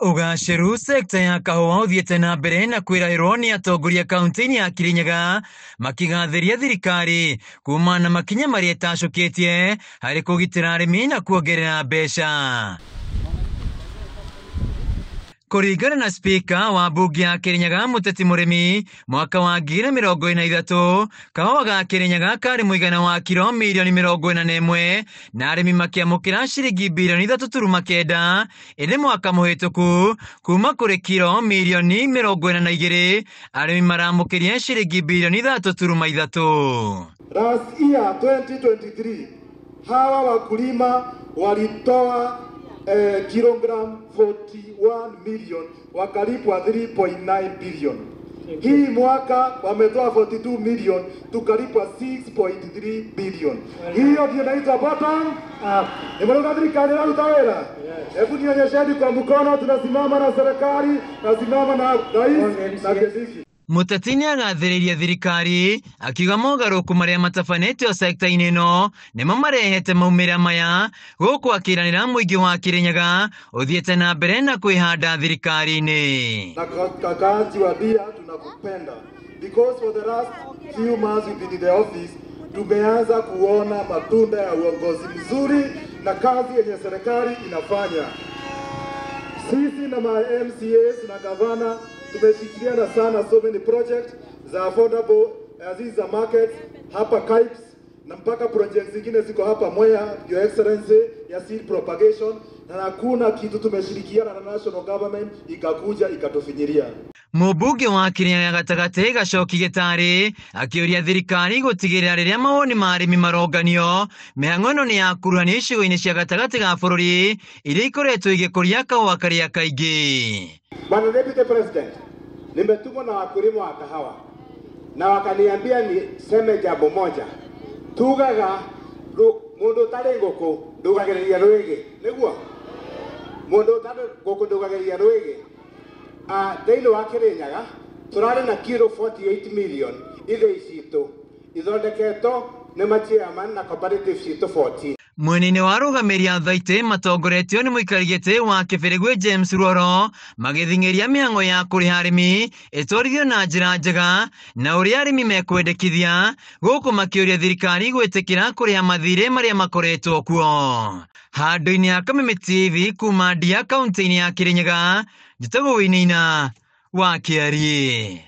Ugacĩru sekta ya kahũa ũthiĩte na mbere na kwĩrahĩrwo nĩ atongoria kaunti-inĩ ya Kirinyaga makĩgathĩria thirikari kuma na makinya marĩa ĩtacũkĩtie harĩ kũgitĩra arĩmi na kuongerera mbeca. Kũringana na spika wa mbunge ya Kirinyaga Mũteti Mũrĩmi, mwaka wa 2023 kahũa ga Kirinyaga karĩ mũigana wa kiro mirioni 41 na arĩmi makĩamũkĩra ciringi bilioni 3.9 ĩndĩ mwaka mũhĩtũku kuma kũrĩ kiro mirioni 42 arĩmi maramũkĩria ciringi bilioni 3.3. Last year 2023 hawa wakulima walitoa kilogram 41 million wakalipwa 3.9 billion. Hii mwaka wametoa 42 million tukalipwa 6.3 billion. Hiyo ndio inaitwa bottom up. Nimeona serikali na utawala. Hebu nionyesheni kwa mkono, tunasimama na serikali, tunasimama na rais na jeshi. Mũteti nĩagathĩrĩirie thirikari akiuga mogarũrũku marĩa matabanĩtio sekta-inĩ ĩno nĩmo marehete maumĩrĩra maya, gũkũ akĩranĩra mũingĩ wa Kirinyaga ũthiĩte na mbere na kwĩhanda thirikari-inĩ. Na kakazi wa dia tunakupenda because for the last few months we've been in the office tumeanza kuona matunda ya uongozi mzuri na kazi yenye serikali inafanya. Sisi na ma MCAs na gavana tumeshirikiana sana so many projects za affordable hizi za markets hapa Kaips na mpaka projects zingine ziko hapa Mwea, Your Excellency, ya seed propagation, na hakuna kitu tumeshirikiana na national government ikakuja ikatufinyiria. Mũmbunge wa Kirinyaga gatagatĩ Gacoki Gĩtarĩ akĩũria thirikari gũtigĩrĩra rĩrĩa mawoni ma arĩmi maronganio, mĩhang'o ĩno nĩ yakuruhanio icigo-inĩ cia gatagatĩ ga bũrũri iria ikoretwo igĩkũria kahũa karĩa kaingĩ. Bwana Deputy President, nimetumwa na wakulima wa kahawa na wakaniambia niseme jambo moja. Tugaga mundu utari nguku ndugagereria rwigi niguo mundu utari nguku ndugagereria rwigi. Thĩinĩ wa Kirinyaga turarĩ na kilo 48 million ithĩi citũ ithondeketwo nĩ ma-chairman na cooperative citũ 14. Mwena-inĩ wa arũgamĩrĩri a thaitĩ matongoretio nĩ mũikari gĩtĩ wa Kĩbĩrĩgwĩ James Ruoro magĩthing'ĩria mĩhang'o ya kũrĩha arĩmi ĩtwarithio na njĩra njega na ũrĩa arĩmi mekwendekithia, gũkũ makĩũria thirikari gwĩtĩkĩra kũrĩha mathirĩ marĩa makoretwo kuo. Handũ-inĩ ya Kameme TV kuma Ndia kaunti-inĩ ya Kirinyaga, njĩtagwo Wĩinaina wa Kĩarie.